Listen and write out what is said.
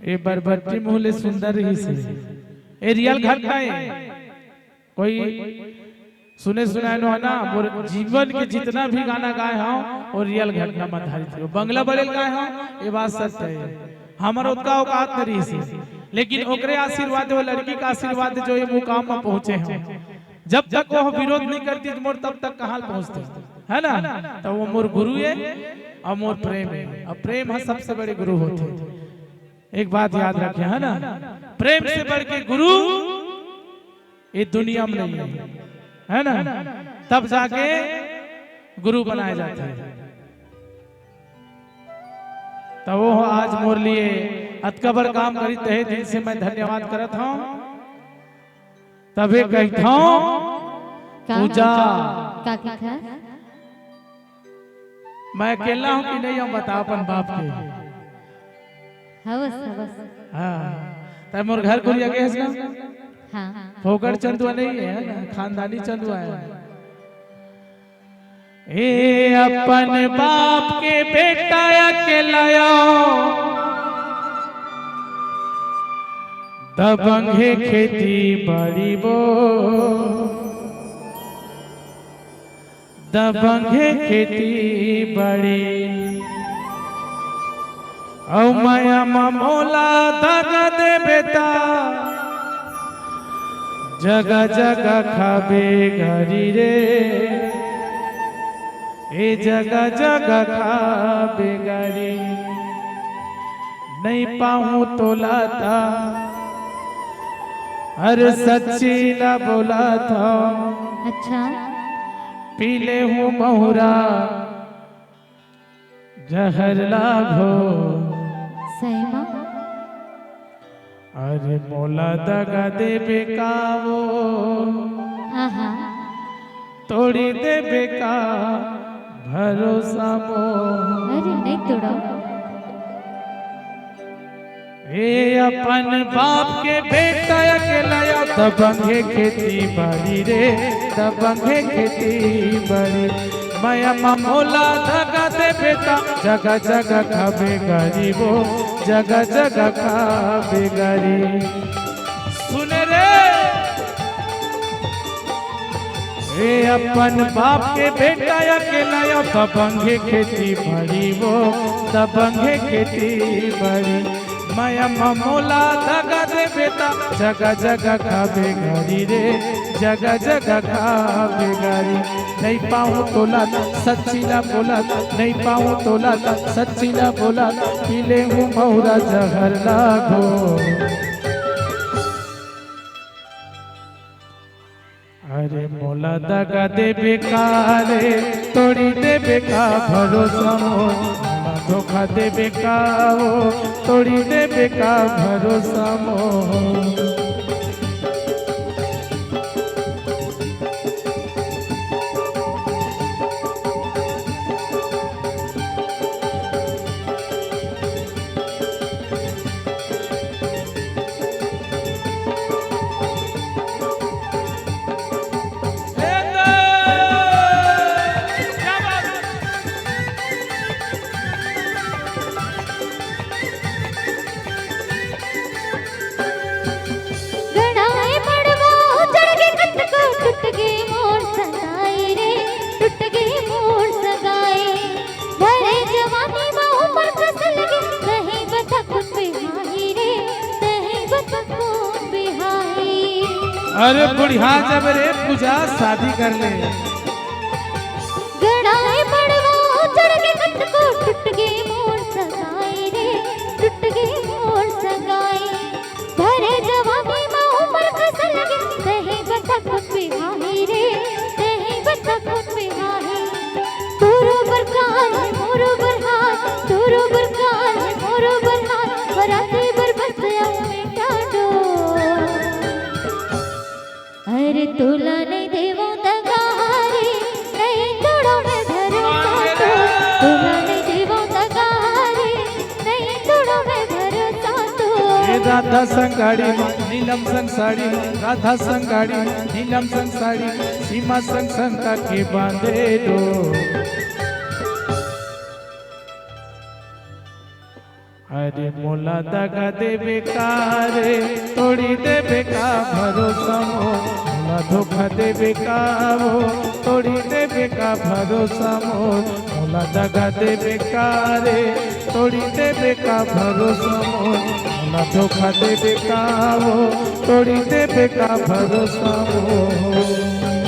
ये बरबट्टी मोहले सुंदर ही से ये रियल घटना है। कोई सुने सुनाए नो है ना जीवन के जितना भी गाना गाए हो और रियल घटना में आधारित है। बंगला बड़े गाए हो ये बात सच है। हमारा उतना औकात नहीं से, लेकिन ओकरे आशीर्वाद वो लड़की का आशीर्वाद जो ये मुकाम में पहुंचे हैं। जब तक वो विरोध नहीं करती तो मोर तब तक कहां पहुंचते है ना। तो वो मोर गुरु है और मोर प्रेम है, और प्रेम है सबसे बड़े गुरु होते हैं। एक बात याद रखें है ना, प्रेम से बढ़ के गुरु ये दुनिया में नहीं है ना। तब जाके गुरु बनाए जाते हैं। तो वो आज मोर लिए अतकबर काम करी तहे दिल से मैं धन्यवाद करत हूं। तबे कहता हूं पूजा मैं अकेला हूं कि नहीं हम बता अपन बाप के। हाँ तब मोर घर को लगे हाँ फोकट चंदुआ नहीं है ना, खानदानी चंदुआ है। ए अपन बाप के बेटा अकेला दबंगे खेती बड़ी बो दबंगे खेती बड़ी औ माया ममोला दगा दे बेटा जगह जगह खाबे घरी रे ए जगह जगह खाबे घरी नहीं पाऊं तो लाता अरे सच्ची ना बोला था। अच्छा पीले हूँ महुरा जहर लाभो सही माँ। अरे मोला दगा दे बेकावो तोड़ी दे बेका भरोसा मो। अरे नहीं तोड़ो। ए अपन बाप के बेटा अकेला दबंगे खेती बाड़ी रे दबंगे खेती बाड़ी माया ममोला दगा दे बेटा जगह जगह खाबे गरीबो जगह जगह खाबे गरीब। सुने रे ए अपन बाप के बेटा अकेला दबंगे खेती बाड़ी वो दबंगे खेती बाड़ी माया ममोला दगा दे बेटा जगह जगह खाबे घरी रे जगह जगह खाबे घरी नहीं पाऊं तोला सच्ची ना बोला नहीं पाऊं तोला सच्ची ना बोला पीले हूँ महुरा जहर लागो। अरे मोला दगा दे बेकारे तोड़ी दे बेका भरोसा मो धोखा दे बेका वो तोड़ी दे बेका भरोसा मो। अरे बुढ़िया जब रे पूजा शादी कर ले गड़ाए पड़वा चढ़ के कट को टूट गई मोर सगाई रे टूट गई मोर सगाई भरे जवानी में उमर कस लगे नहीं बता कुछ बिहाई रे नहीं बता कुछ बिहाई तोरो बरकाल है मोरो बरहार तोरो बरकाल है मोरो बरहार बराते बर बस में काटो। अरे तोला नहीं देवो दगारी नहीं तोड़ो मैं भरोसा तो तोला नहीं देवो दगारी नहीं तोड़ो मैं भरोसा तो। राधा संगाड़ी नीलम संग साड़ी राधा संगाड़ी नीलम संग साड़ी सीमा संग संता के बांधे दो। अरे मोला दगा देवे का रे तोड़ी देवे का भरोसा मोर, मोला धोखा देवे का वो तोड़ी देवे का भरोसा मोर, मोला दगा देवे का रे तोड़ी देवे का भरोसा मोर, मोला धोखा देवे का वो तोड़ी देवे का भरोसा मोर।